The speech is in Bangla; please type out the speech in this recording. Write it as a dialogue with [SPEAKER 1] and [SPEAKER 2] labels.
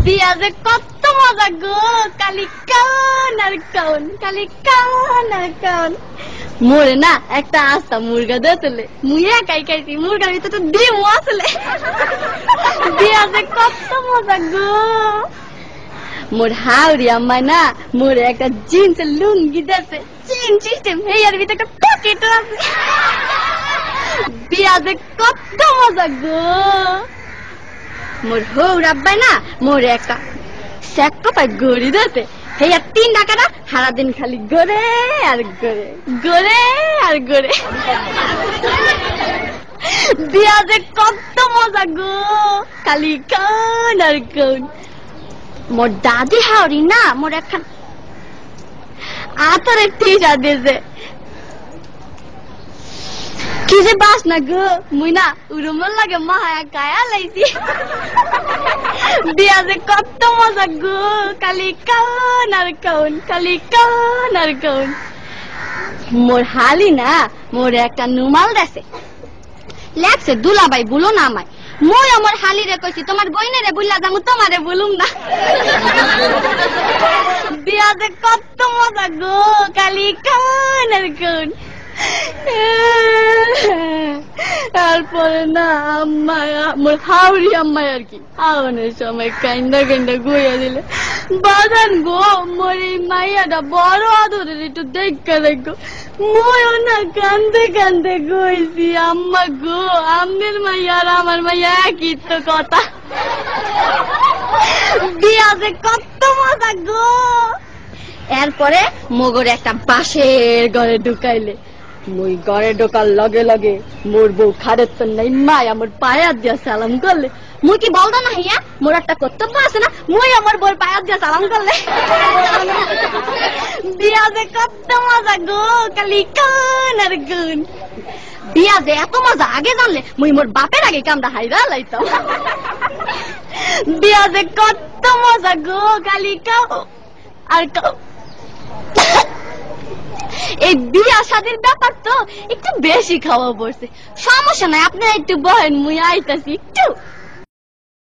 [SPEAKER 1] বিয়া যে কত মজা গো, খালি কান আর কান, খালি কান আর কান। মোরে না একটা আস্তা মুরগা দিয়েছিলে, মুই একাই খাইছি, মুরগার ভিতরে তো ডিমও আসলে। বিয়া যে কত মজা গো। মোর হাওড়ি আম্মাই না মোরে একটা জিন্সের লুঙ্গি দিয়েছে, চেন সিস্টেম, হেয়ার ভিতরে একটা পকেট আছে। বিয়া যে কত মজা গো। মোর হৌর আব্বাই না মোরে একটা স্যাক কপায় গড়ি দিয়েছে, হেয়ার 3 টাকাটা সারাদিন খালি গড়ে আর গড়ে, গড়ে আর গড়ে। বিয়া যে কত মজা গো, খালি কান আর কান। মোর দাদি হাওড়ি না মোর একখান আতরের টিশা দিয়েছে, কি যে বাস না গো, মুই না উড়ুমল লাগে মায়া গায়া লাইছি। বিয়া যে কত মজা গো, খালি কান আর কান, খালি কান আর কান। মোর হালি না মোর একটা নুমাল দেছে, লেখছে দুলাভাই বলো না আমায়। মই আমার হালি রে কইছি তোমার গইনে রে বুল্লা যামু, তোমারে বলুম না। বিয়া যে কত মজা গো, খালি কান আর কান। তারপরে না আম্মাই, মোর হাওড়ি আম্মাই আর কি আওয়ানোর সময় কাইন্দা কাইন্দা গইয়া দিলে, বাজান গো মোর এই মাইয়াটা বড় আদরের, একটু দেখা দেখো। ময়ও না কান্দে কান্দে গইছি, আম্মা গো আমের মাইয়া আর আমার মাইয়া একই তো কথা। বিয়া যে কত মজা গো। এরপরে মগর একটা বাঁশের ঘরে ঢুকাইলে, মুই ঘরে ঢোকার লগে লগে মোর বউ খারের তো নাই মাই আমার পায়া দিয়া সালাম করলে। মুই কি বলতো না হিয়া, মোর একটা কর্তব্য আছে না, মুই আমার বউর পায়া দিয়া সালাম করলে। বিয়া যে কত মজা গো, খালি কান আর কান। বিয়া যে এত মজা আগে জানলে মুই মোর বাপের আগে কামটা হাইরা লাইতাম। বিয়া যে কত মজা গো, খালি কাও আর কাও। এই বিয়া শাদির ব্যাপার তো একটু বেশি খাওয়া পড়ছে, সমস্যা নাই, আপনারা একটু বহেন, মুই আইতাছি একটু।